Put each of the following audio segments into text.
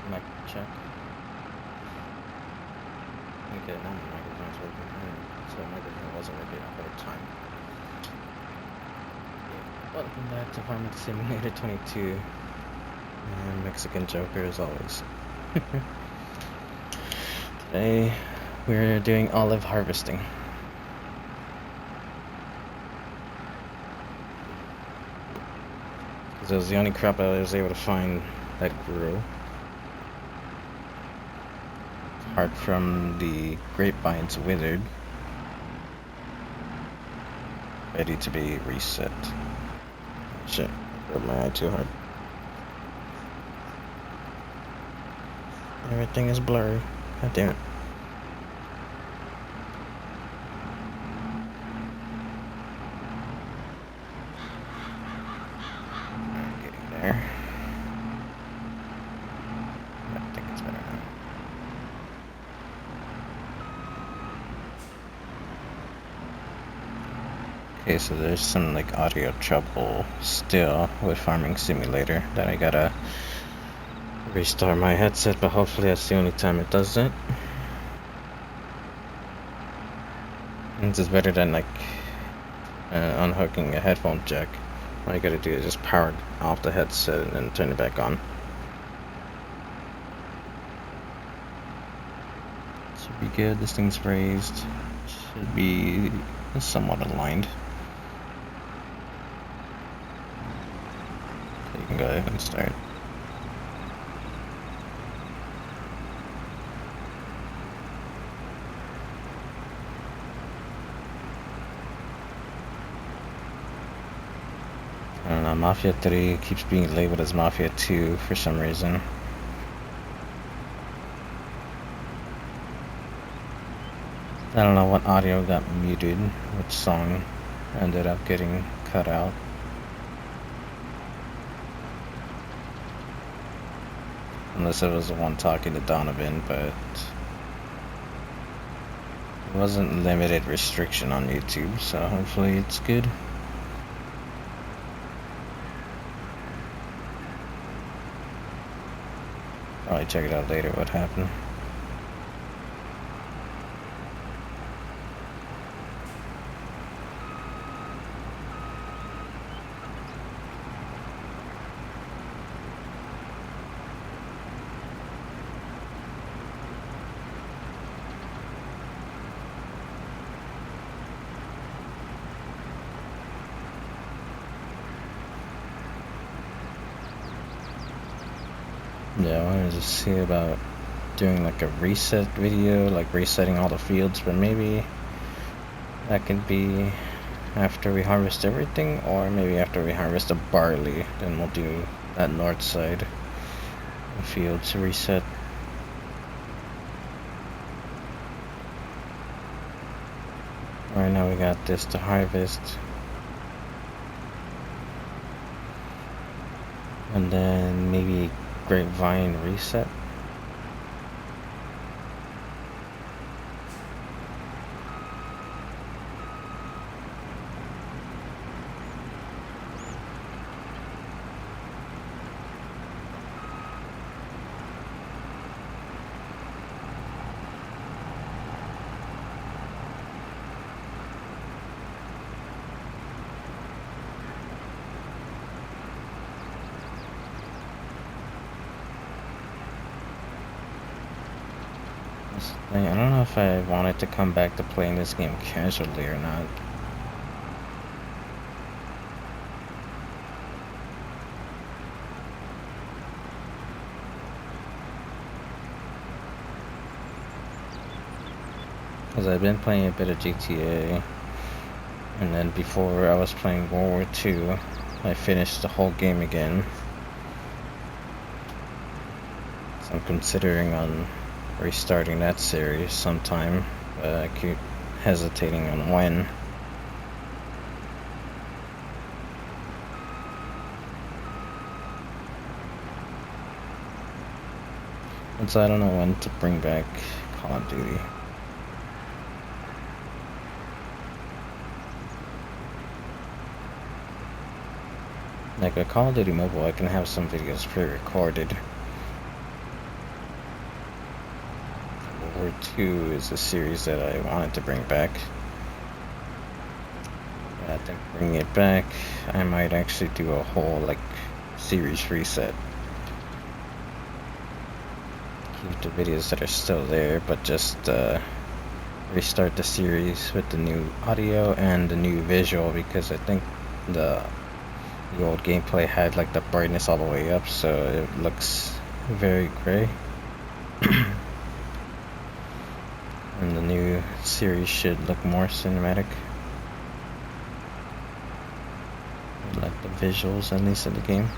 Mic check. Okay, now my microphone's working. So microphone wasn't working the whole time. Yeah. Welcome back to Farming Simulator 22. And Mexican Joker as always. Today we're doing olive harvesting. Because it was the only crop I was able to find that grew. Apart from the grapevines withered, ready to be reset. Shit, I rubbed my eye too hard. Everything is blurry. God damn it. I'm getting there. I think it's better now. Okay, so there's some like audio trouble still with Farming Simulator that I gotta restart my headset, but hopefully that's the only time it does it. And this is better than like unhooking a headphone jack. All you gotta do is just power off the headset and then turn it back on. Should be good. This thing's raised. Should be somewhat aligned. So you can go ahead and start. I don't know, Mafia 3 keeps being labeled as Mafia 2 for some reason. I don't know what audio got muted, which song ended up getting cut out. Unless it was the one talking to Donovan, but it wasn't limited restriction on YouTube, so hopefully it's good. Probably check it out later what happened. Yeah, I wanted to see about doing like a reset video, like resetting all the fields, but maybe that could be after we harvest everything, or maybe after we harvest the barley, then we'll do that north side field to reset. Right now we got this to harvest, and then maybe grapevine reset. I don't know if I wanted to come back to playing this game casually or not. Because I've been playing a bit of GTA, and then before I was playing World War II, I finished the whole game again. So I'm considering on restarting that series sometime, but I keep hesitating on when. And so I don't know when to bring back Call of Duty. Like a Call of Duty Mobile, I can have some videos pre-recorded. War 2 is a series that I wanted to bring back. I think bringing it back, I might actually do a whole like series reset. Keep the videos that are still there, but just restart the series with the new audio and the new visual, because I think the old gameplay had like the brightness all the way up, so it looks very gray. And the new series should look more cinematic. I like the visuals, at least, of the game.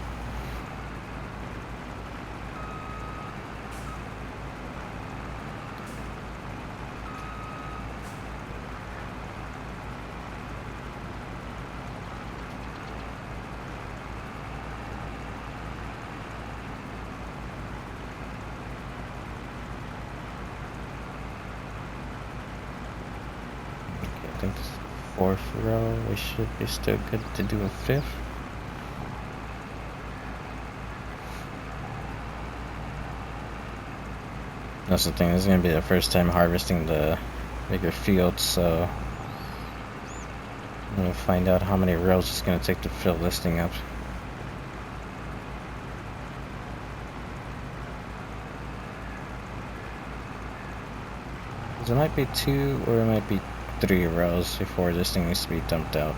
I think this is the 4th row. We should be still good to do a 5th. That's the thing, this is going to be the first time harvesting the bigger fields, so I'm going to find out how many rows it's going to take to fill this thing up. It might be 2 or it might be 3 rows before this thing needs to be dumped out.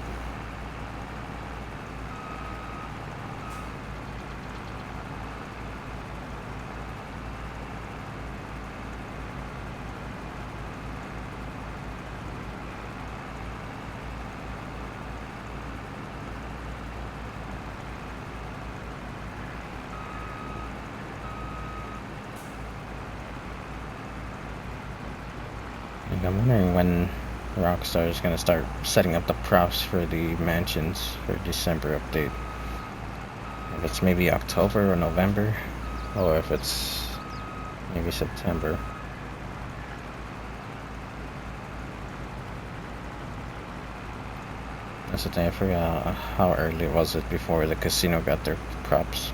I'm wondering when Rockstar is going to start setting up the props for the mansions for December update. If it's maybe October or November, or if it's maybe September. That's the thing, I forgot how early was it before the casino got their props.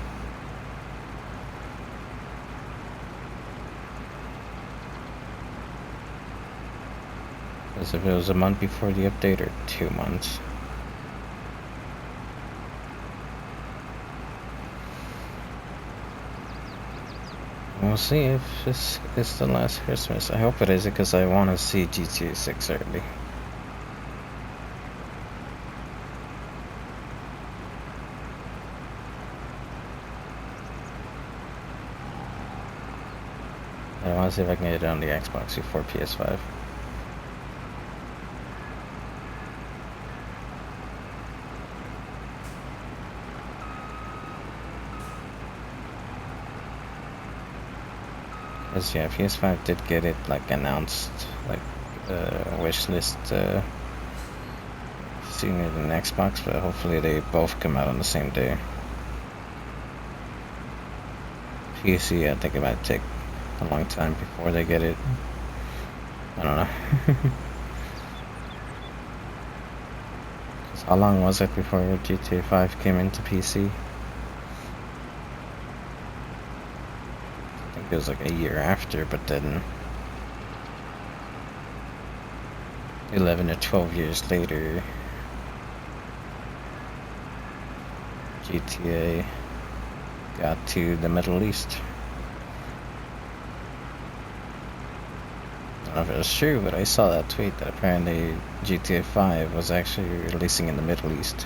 As if it was a month before the update or 2 months. We'll see if this is the last Christmas. I hope it is, because I want to see GTA 6 early. I want to see if I can get it on the Xbox before PS5. Because yeah, PS5 did get it like announced, like wish list sooner than Xbox, but hopefully they both come out on the same day. PC, I think it might take a long time before they get it. I don't know. How long was it before GTA 5 came into PC? It was like a year after, but then 11 or 12 years later, GTA got to the Middle East. I don't know if it was true, but I saw that tweet that apparently GTA 5 was actually releasing in the Middle East.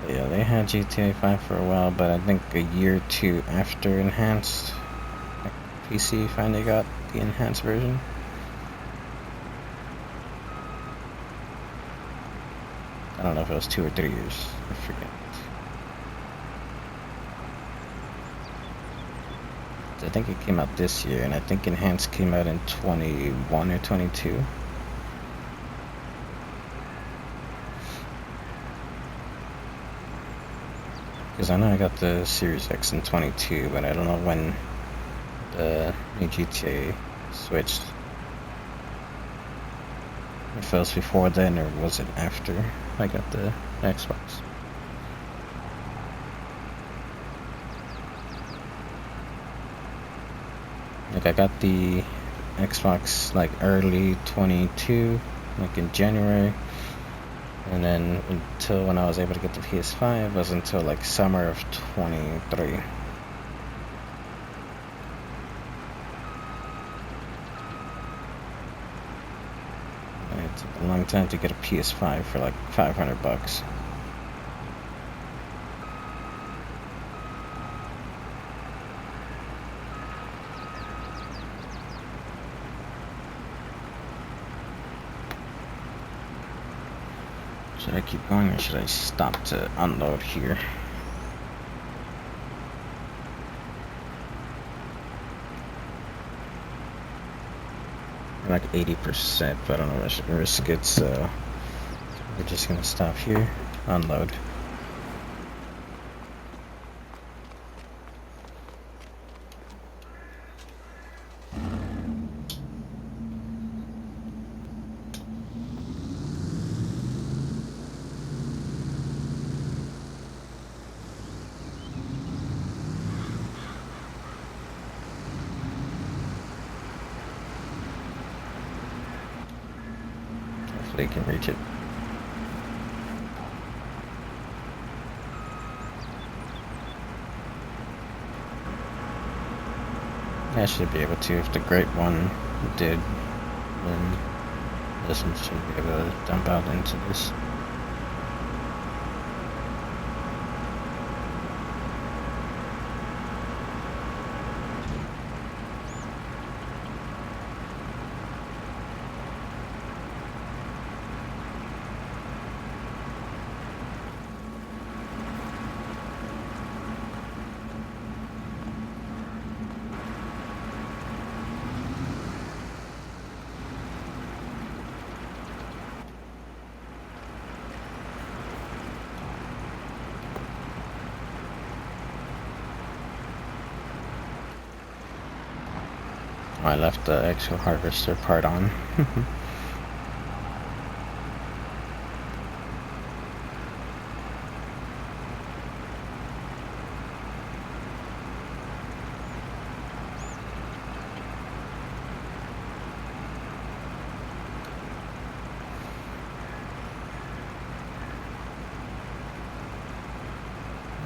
Yeah, they had GTA 5 for a while, but I think a year or 2 after Enhanced, like PC finally got the Enhanced version. I don't know if it was 2 or 3 years, I forget. I think it came out this year, and I think Enhanced came out in 21 or 22. Because I know I got the Series X in 22, but I don't know when the new GTA switched. If it was before then, or was it after I got the Xbox? Like I got the Xbox like early 22, like in January, and then until when I was able to get the PS5 was until like summer of 23. It took a long time to get a PS5 for like $500. Should I keep going or should I stop to unload here? I'm like 80%, but I don't know if I should risk it, so we're just gonna stop here, unload. Hopefully I can reach it. I should be able to. If the great one did, then this one should be able to dump out into this. I left the actual harvester part on.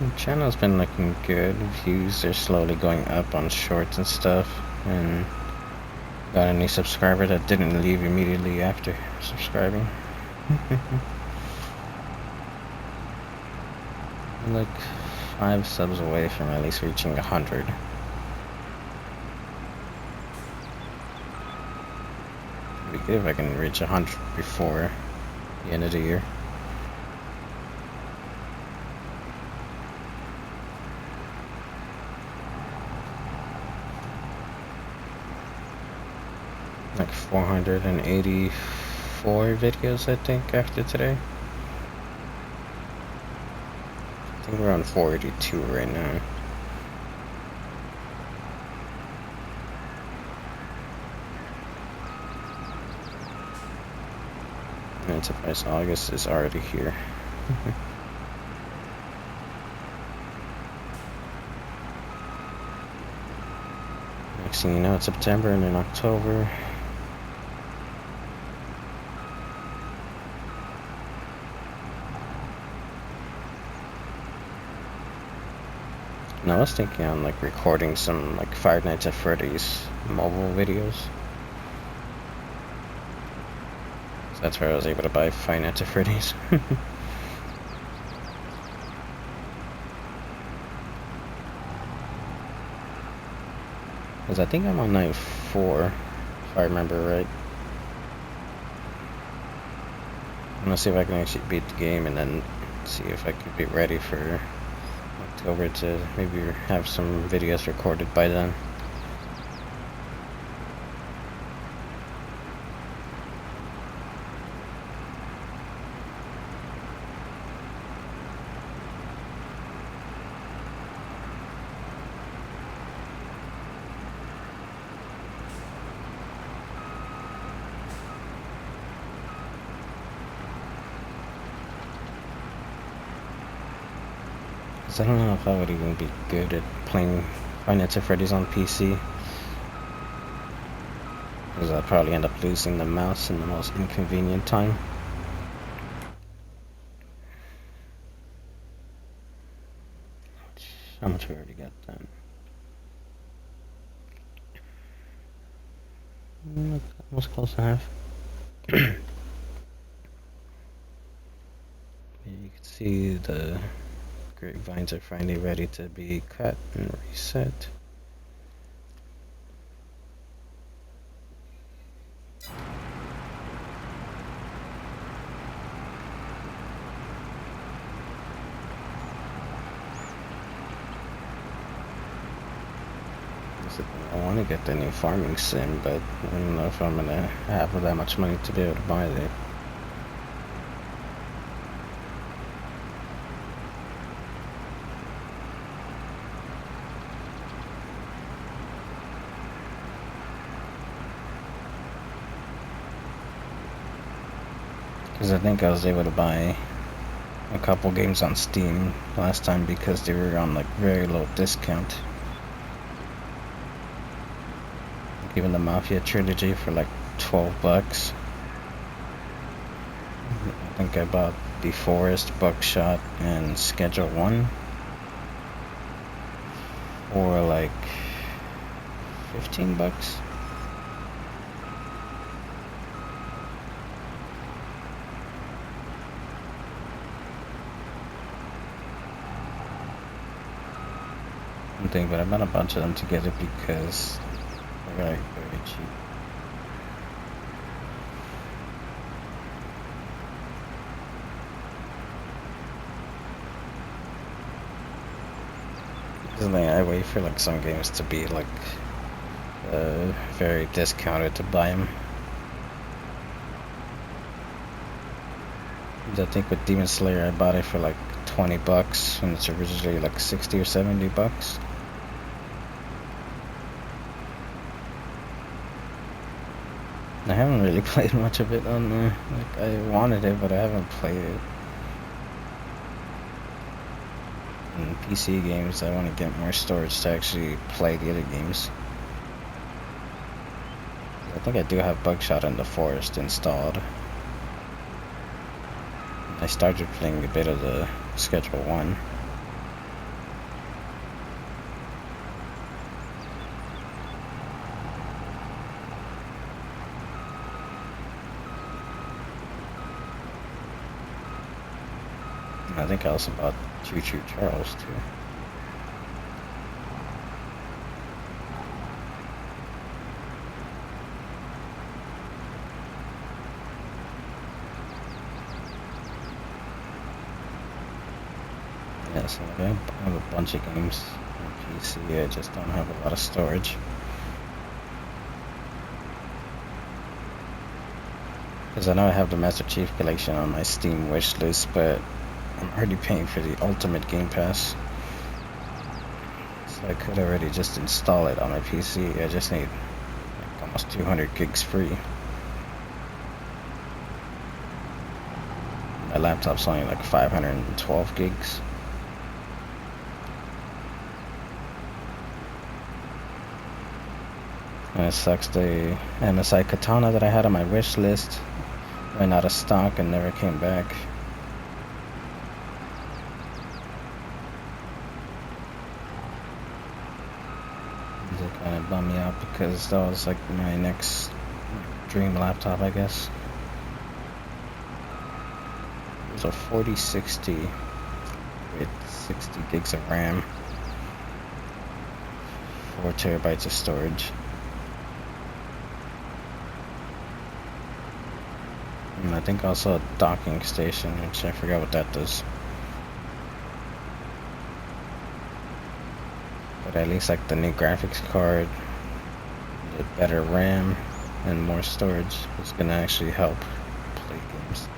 The channel's been looking good. Views are slowly going up on shorts and stuff, and got a new subscriber that didn't leave immediately after subscribing. I'm like 5 subs away from at least reaching 100. It'd be good if I can reach 100 before the end of the year. Like 484 videos, I think, after today. I think we're on 482 right now. And I'm surprised August is already here. Next thing you know, it's September and then October. No, I was thinking on like recording some like Five Nights at Freddy's mobile videos. So that's where I was able to buy Five Nights at Freddy's. Because I think I'm on night 4, if I remember right. I'm gonna see if I can actually beat the game and then see if I could be ready for October to maybe have some videos recorded by then. I don't know if I would even be good at playing Five Nights at Freddy's on PC. because I'll probably end up losing the mouse in the most inconvenient time. How much we already got done? Almost close to half. You can see the grapevines are finally ready to be cut and reset. I want to get the new farming sim, but I don't know if I'm gonna have that much money to be able to buy it. Because I think I was able to buy a couple games on Steam last time because they were on like very low discount. Even the Mafia trilogy for like $12. I think I bought The Forest, Buckshot, and Schedule 1 for like $15. I'm thinking, but I bought a bunch of them together because they're like very cheap. I wait for like some games to be like very discounted to buy them. I think with Demon Slayer I bought it for like $20 when it's originally like $60 or $70. I haven't really played much of it on there. Like I wanted it, but I haven't played it. In PC games, I want to get more storage to actually play the other games. I think I do have Buckshot and The Forest installed. I started playing a bit of the Schedule 1. I think I also bought Choo Choo Charles too. Yeah, so I have a bunch of games on PC, I just don't have a lot of storage. Because I know I have the Master Chief Collection on my Steam wish list, but I'm already paying for the Ultimate Game Pass. So I could already just install it on my PC. I just need like almost 200 gigs free. My laptop's only like 512 gigs. And it sucks, the MSI Katana that I had on my wish list ran out of stock and never came back. It kind of bummed me out because that was like my next dream laptop, I guess. It was a 4060 with 60 gigs of RAM, 4 terabytes of storage. And I think also a docking station, which I forgot what that does. But at least like the new graphics card, the better RAM, and more storage is gonna actually help play games.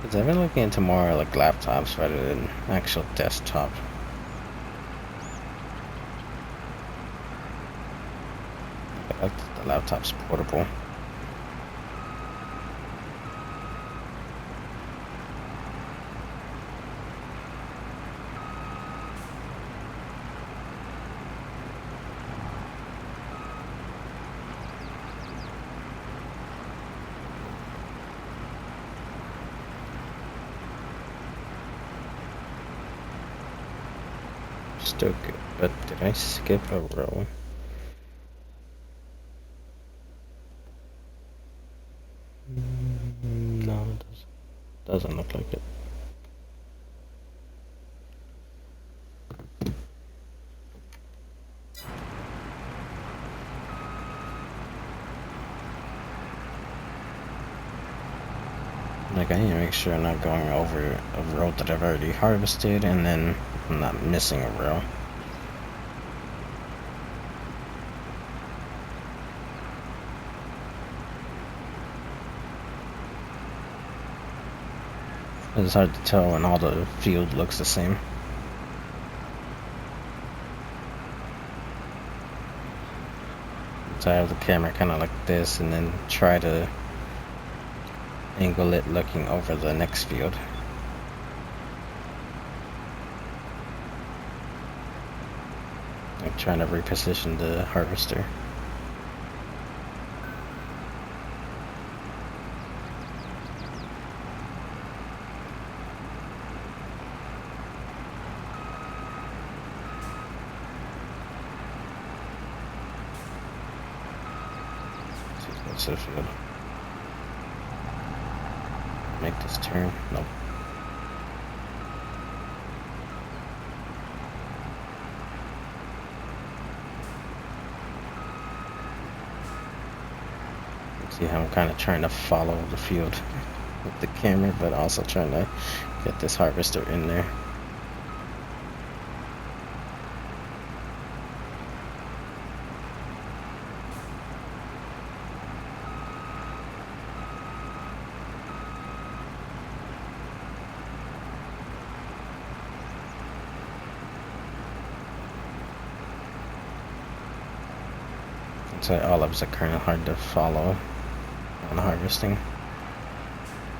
Because I've been looking into more like laptops rather than actual desktop. I like that the laptop's portable. Still good, but did I skip a row? No, it doesn't look like it. Like, I need to make sure I'm not going over a row that I've already harvested, and then I'm not missing a row. It's hard to tell when all the field looks the same. So I have the camera kind of like this, and then try to angle it looking over the next field. I'm trying to reposition the harvester. To the field. Make this turn. Nope. See how I'm kind of trying to follow the field with the camera, but also trying to get this harvester in there. So olives are kind of hard to follow on harvesting,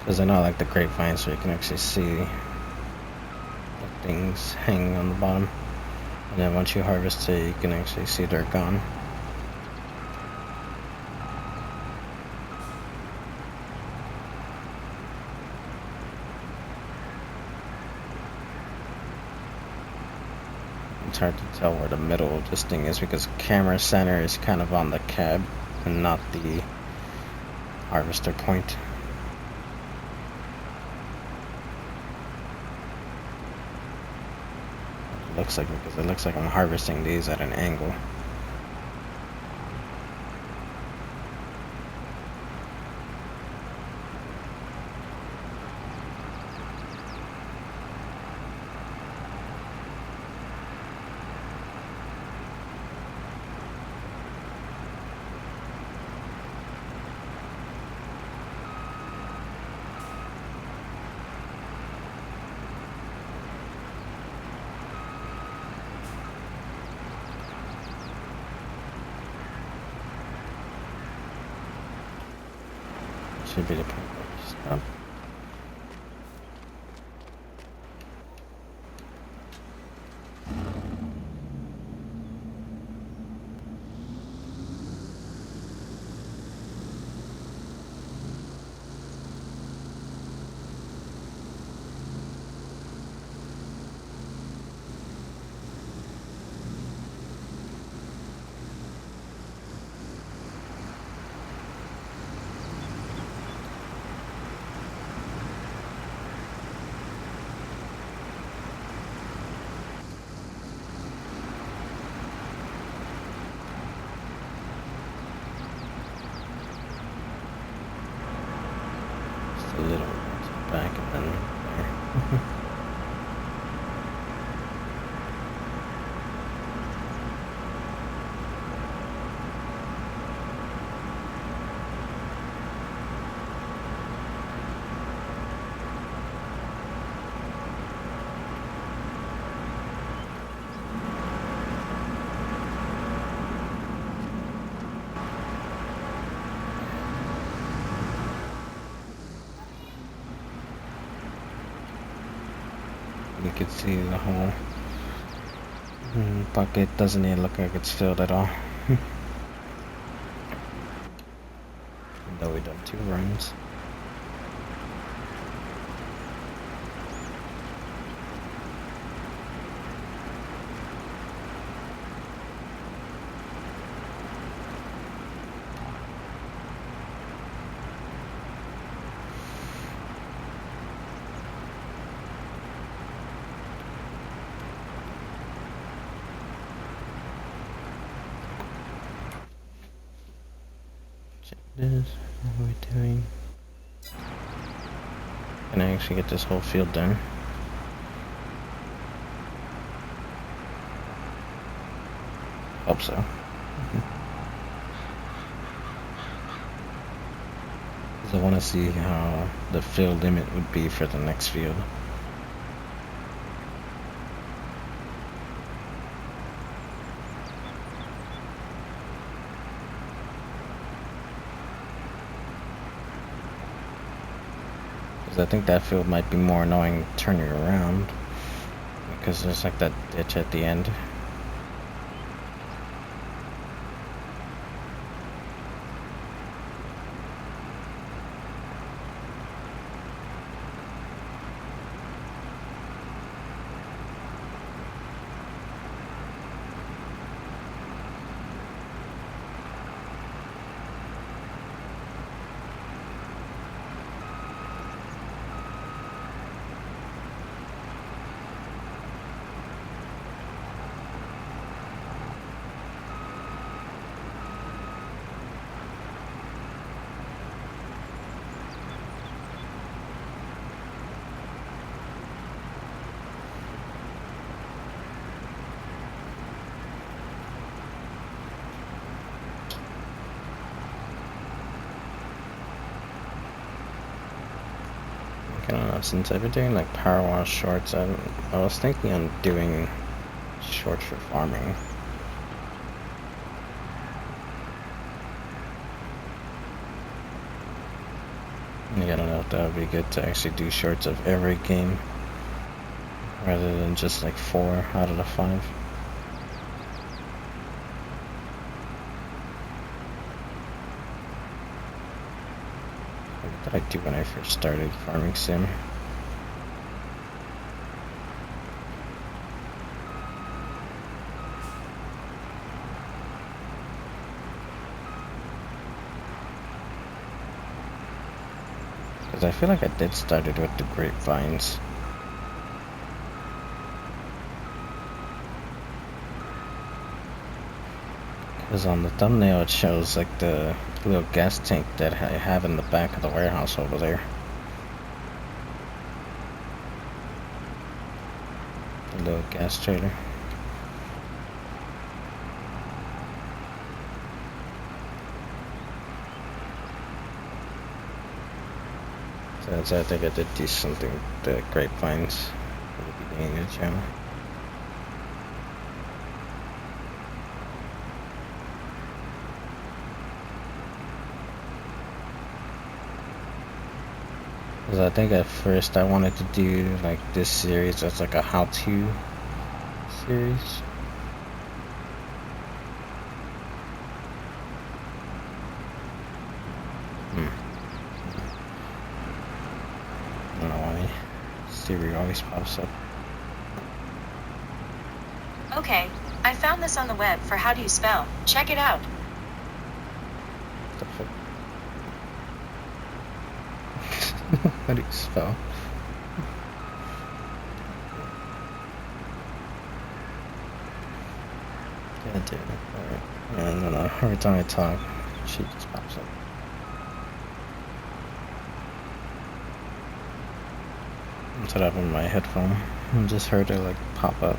because they're not like the grapevines where you can actually see the things hanging on the bottom, and then once you harvest it you can actually see they're gone. It's hard to tell where the middle of this thing is because camera center is kind of on the cab and not the harvester point. It looks like, because it looks like I'm harvesting these at an angle. Should be the point where we stop. A little back and then there. You can see the whole bucket doesn't even look like it's filled at all. Though we've done 2 runs. this? What are we doing? Can I actually get this whole field done? Hope so. Because I want to see how the field limit would be for the next field. Because I think that field might be more annoying turning around. Because there's like that ditch at the end. I don't know, since I've been doing like power wash shorts, I was thinking on doing shorts for farming. I don't know if that would be good to actually do shorts of every game rather than just like 4 out of the 5. What did I do when I first started Farming Sim? Because I feel like I did start it with the grapevines. Because on the thumbnail it shows like the little gas tank that I have in the back of the warehouse over there. The little gas trailer. So I think I did do something with the grapevines at the beginning of the channel. Because I think at first I wanted to do like this series as like a how-to series. I don't know why Siri always pops up. Okay, I found this on the web for how do you spell. Check it out. What the fuck? How do you spell? Yeah, dude. Alright. Yeah, I don't know. Every time I talk, she just pops up. I set up on my headphone and just heard her like pop up.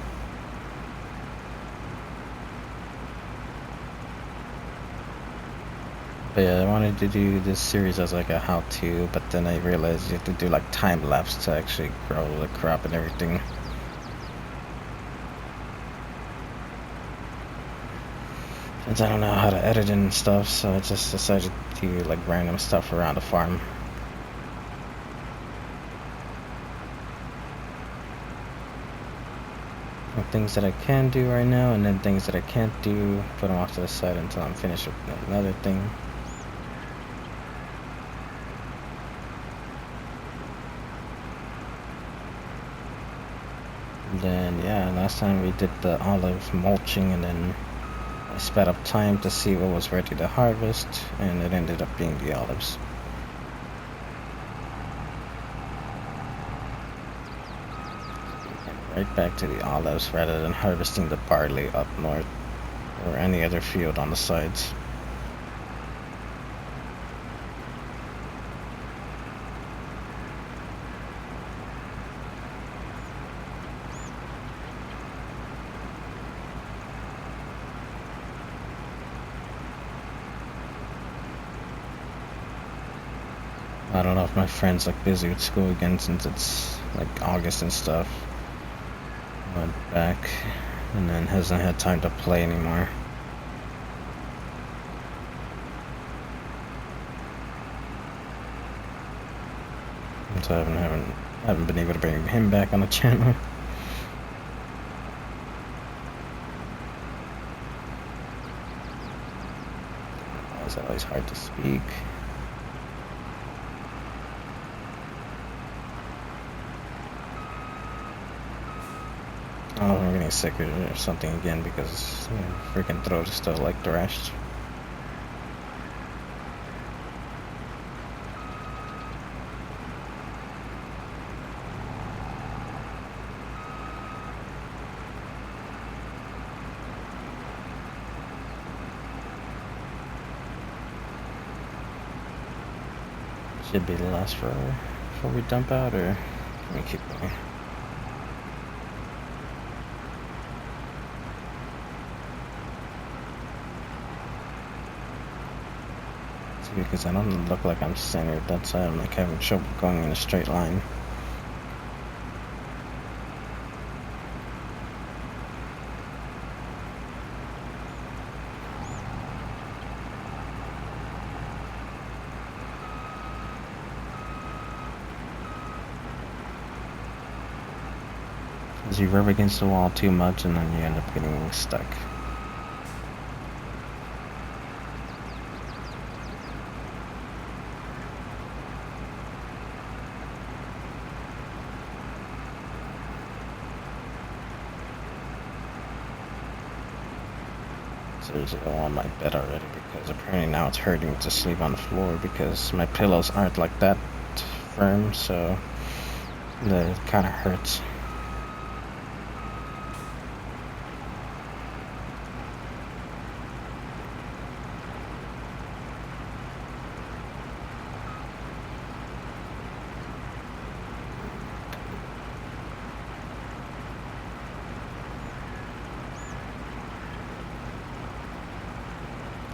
But yeah, I wanted to do this series as like a how-to, but then I realized you have to do like time-lapse to actually grow the crop and everything. Since I don't know how to edit and stuff, so I just decided to do like random stuff around the farm. Things that I can do right now, and then things that I can't do, put them off to the side until I'm finished with another thing. And then yeah, last time we did the olive mulching, and then I sped up time to see what was ready to harvest, and it ended up being the olives. Right back to the olives rather than harvesting the barley up north or any other field on the sides. I don't know if my friend's like busy with school again since it's like August and stuff. Went back and then hasn't had time to play anymore. So I haven't been able to bring him back on the channel. It's always hard to speak. I don't know if I'm getting sick or something again because freaking throat is still like thrashed. Should be the last forever before we dump out, or can we keep going? See, because I don't look like I'm centered, that's why I'm like having trouble going in a straight line. Because you rub against the wall too much and then you end up getting stuck. Seriously, I want my bed already because apparently now it's hurting to sleep on the floor because my pillows aren't like that firm, so it kind of hurts.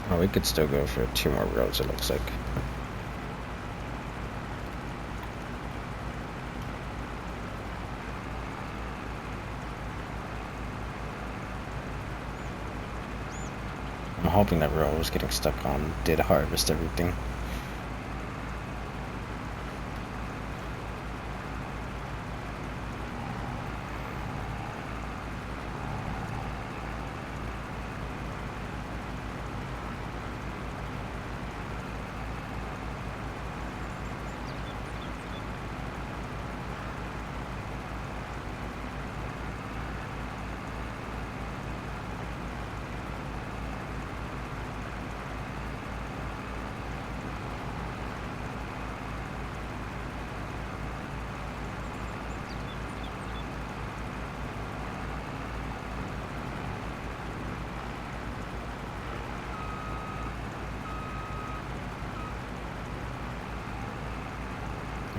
Oh, we could still go for 2 more roads, it looks like. I'm hoping that road was getting stuck on did harvest everything.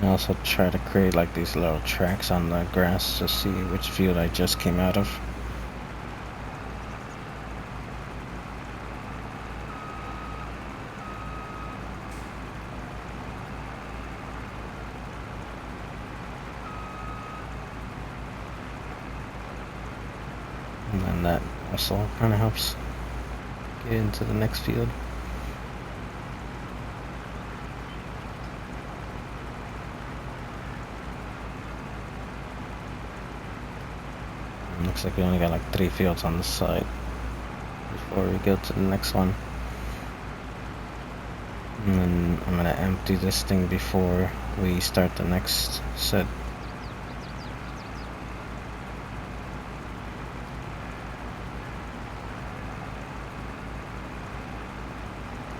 I also try to create like these little tracks on the grass to see which field I just came out of. And then that also kind of helps get into the next field. Looks like we only got like 3 fields on the side before we go to the next one. And then I'm gonna empty this thing before we start the next set.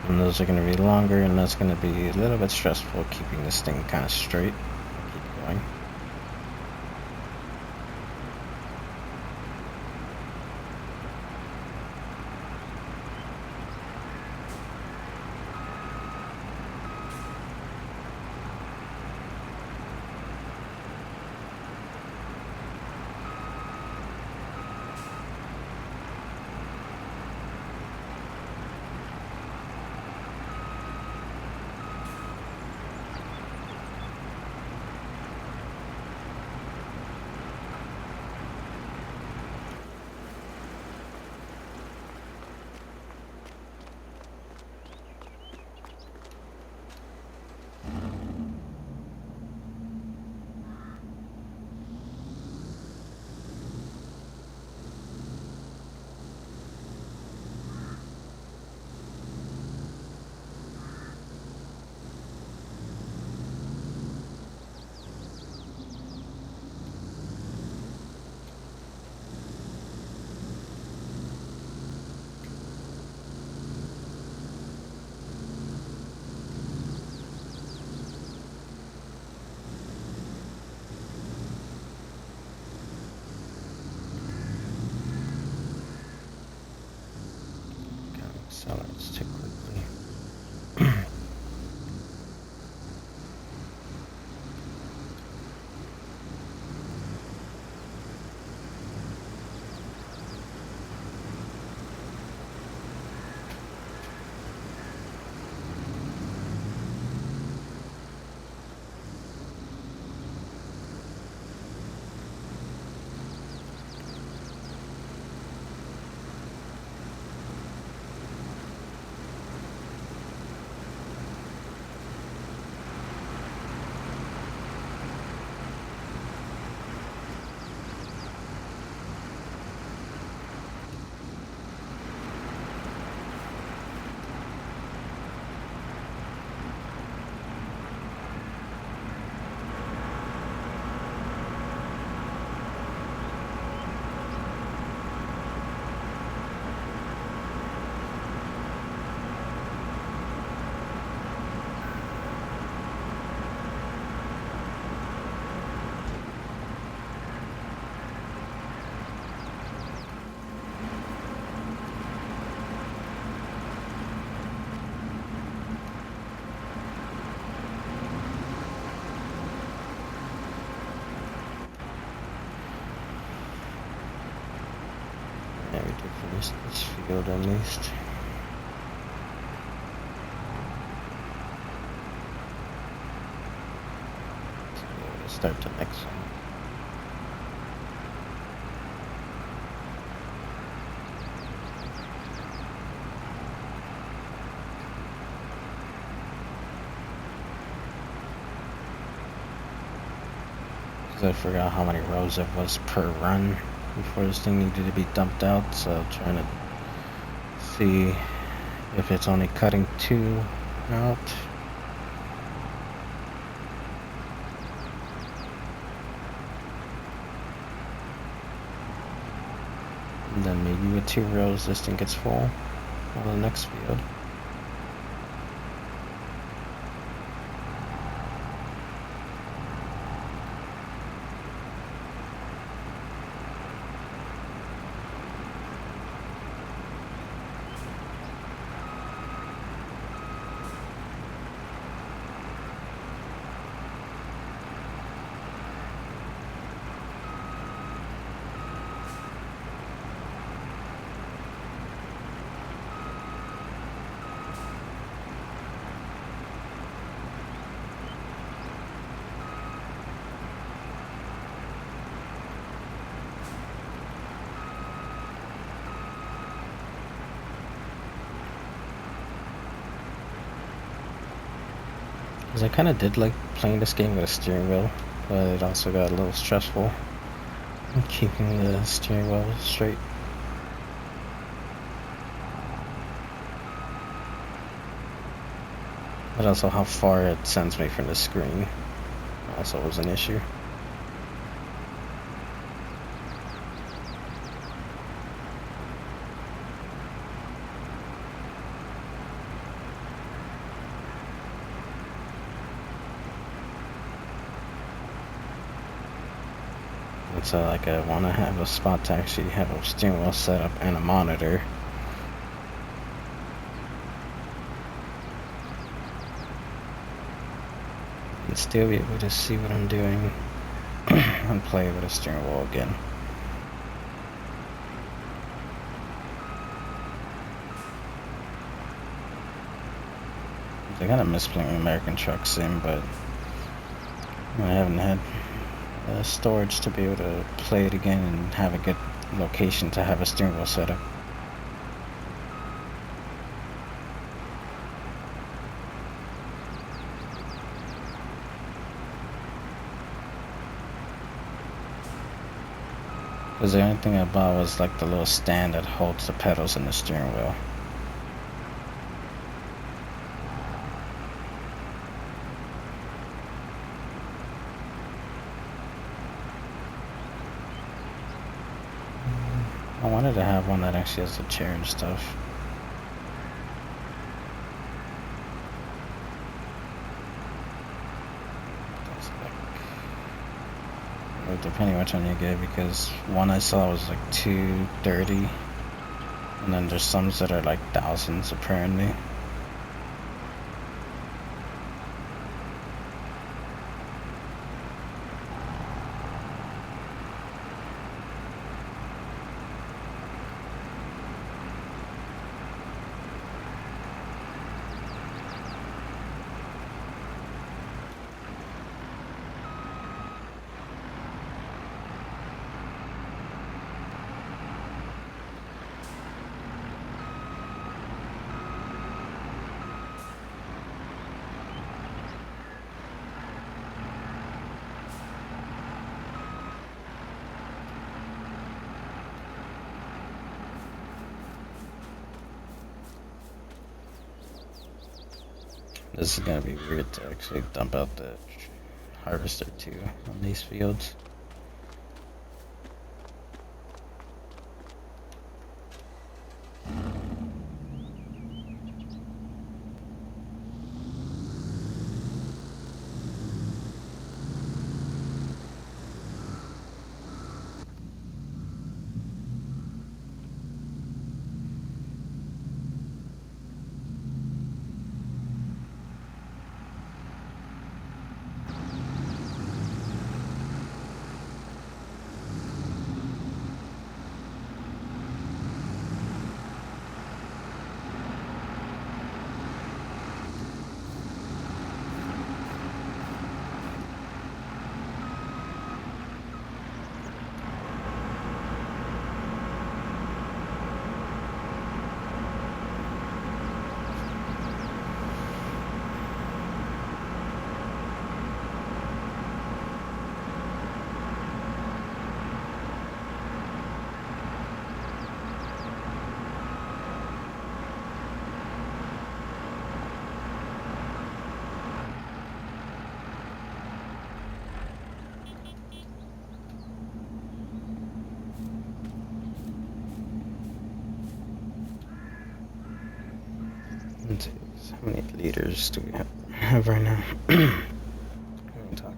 And those are gonna be longer, and that's gonna be a little bit stressful keeping this thing kind of straight. Keep going. accelerates too quickly. Yeah, we did finish this field at least. So we'll start the next one. I forgot how many rows it was per run before this thing needed to be dumped out, so trying to see if it's only cutting 2 out. And then maybe with 2 rows this thing gets full on the next field. Because I kind of did like playing this game with a steering wheel, but it also got a little stressful keeping the steering wheel straight. But also how far it sends me from the screen also was an issue. And so like I want to have a spot to actually have a steering wheel set up and a monitor. And still be able to see what I'm doing and play with a steering wheel again. I kind of miss playing American Truck Sim, but I haven't had storage to be able to play it again and have a good location to have a steering wheel set up. Because the only thing I bought was like the little stand that holds the pedals and the steering wheel. I wanted to have one that actually has a chair and stuff. Depending which one you get, because one I saw was like $230 And then there's some that are like thousands apparently. This is gonna be weird to actually dump out the harvester too on these fields. Let's see, how many liters do we have right now? We'll talk.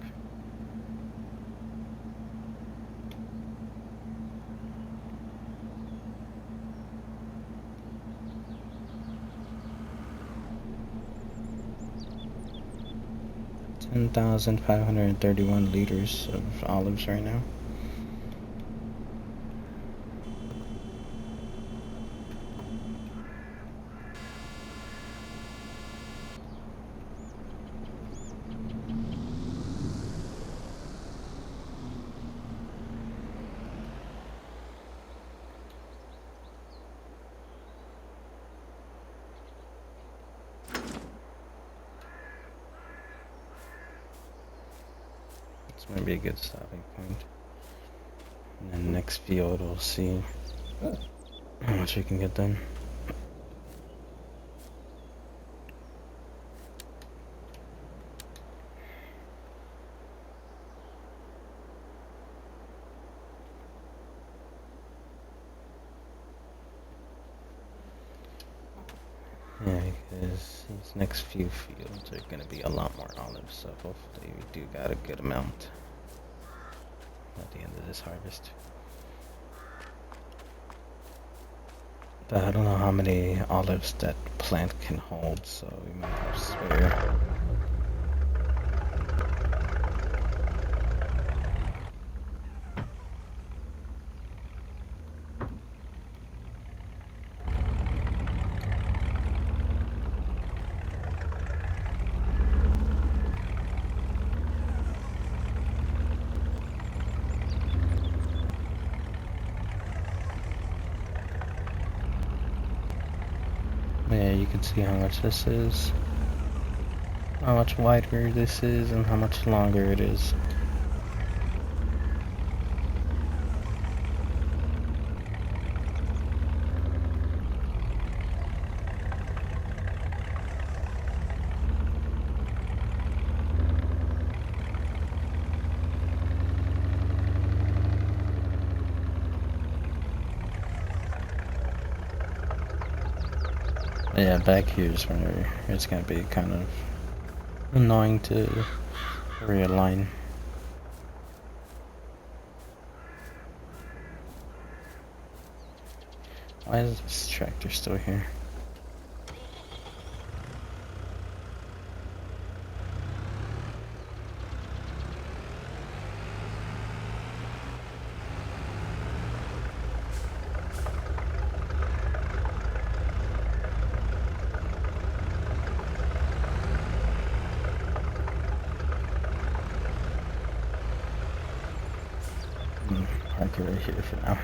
$10,531 liters of olives right now. This might be a good stopping point. And then next field we'll see how much we can get done. Yeah, because these next few fields are going to be a lot more olives, so hopefully we do got a good amount at the end of this harvest. But I don't know how many olives that plant can hold, so we might have spare. Yeah, you can see how much this is, how much wider this is, and how much longer it is. Yeah, back here is where it's gonna be kind of annoying to realign. Why is this tractor still here? Park it right here for now.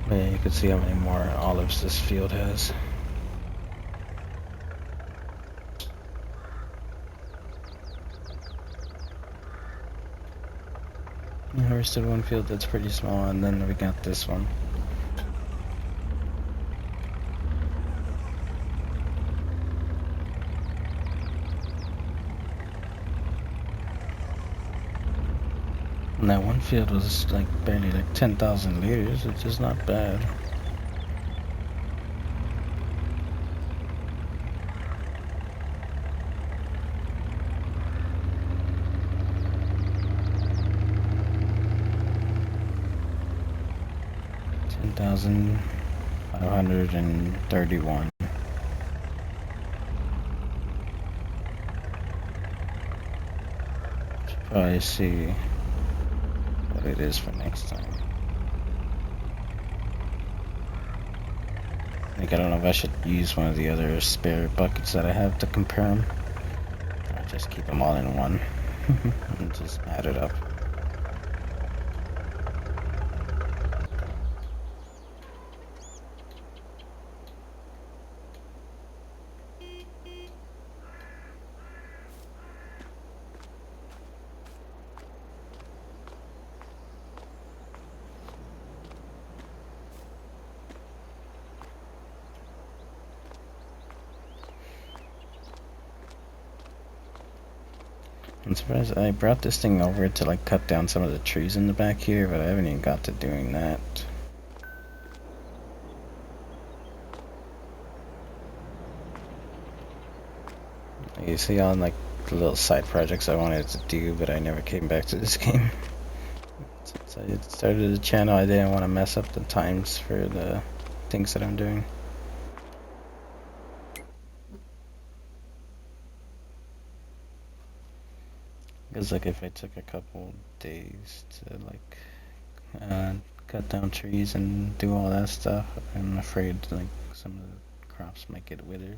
But yeah, you can see how many more olives this field has. We harvested one field that's pretty small, and then we got this one. And that one field was like barely like 10,000 liters, which is not bad. $10,531. Should probably see what it is for next time. I don't know if I should use one of the other spare buckets that I have to compare them. Or just keep them all in one and just add it up. I'm surprised I brought this thing over to like cut down some of the trees in the back here, but I haven't even got to doing that. You see all like the little side projects I wanted to do, but I never came back to this game. Since I started the channel, I didn't want to mess up the times for the things that I'm doing. Because like if I took a couple days to like cut down trees and do all that stuff, I'm afraid like some of the crops might get withered.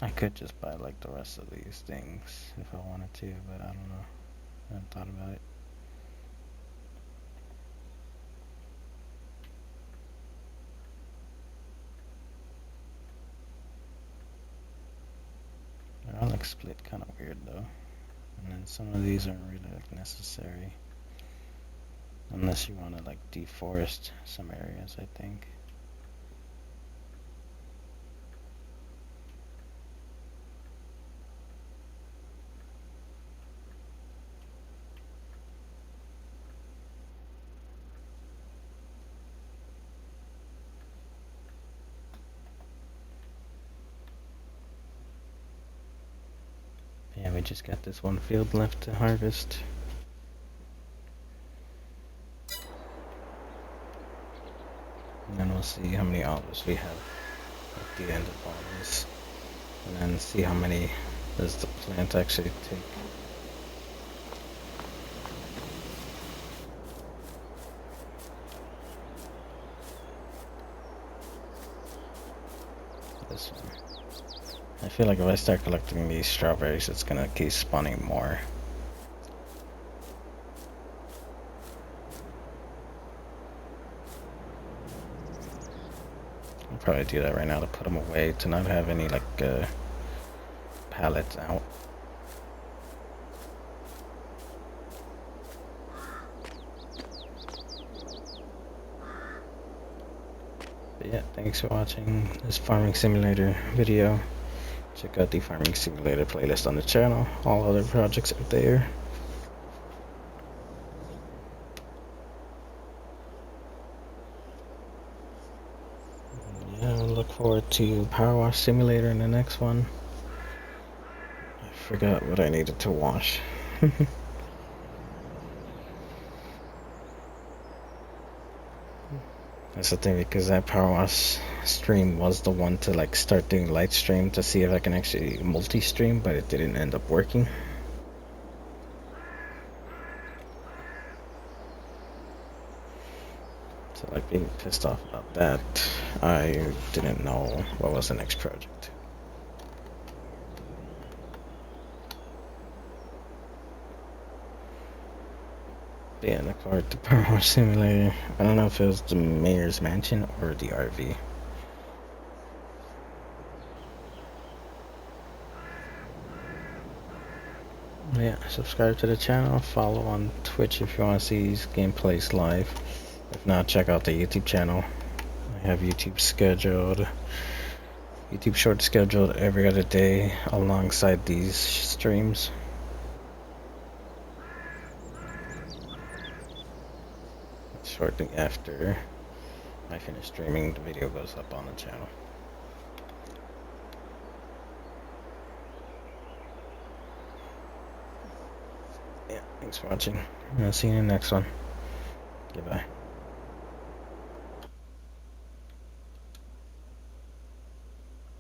I could just buy like the rest of these things if I wanted to, but I don't know. I haven't thought about it. They're all like split kind of weird though. And then some of these aren't really like necessary. Unless you want to like deforest some areas, I think. Yeah, we just got this one field left to harvest. And then we'll see how many olives we have at the end of all this. And then see how many does the plant actually take. This one. I feel like if I start collecting these strawberries, it's gonna keep spawning more. I'll probably do that right now to put them away, to not have any like pallets out. But yeah, thanks for watching this Farming Simulator video. Check out the Farming Simulator playlist on the channel, all other projects out there. Yeah, I look forward to Power Wash Simulator in the next one. I forgot what I needed to wash. That's the thing, because that Power Wash stream was the one to like start doing light stream to see if I can actually multi-stream, but it didn't end up working. So like being pissed off about that, I didn't know what was the next project. But yeah, look forward to Power Wash Simulator. I don't know if it was the Mayor's Mansion or the RV. Yeah, subscribe to the channel, follow on Twitch if you want to see these gameplays live. If not, check out the YouTube channel. I have YouTube shorts scheduled every other day alongside these streams. Shortly after I finish streaming, the video goes up on the channel. Yeah, thanks for watching. I'll see you in the next one. Goodbye.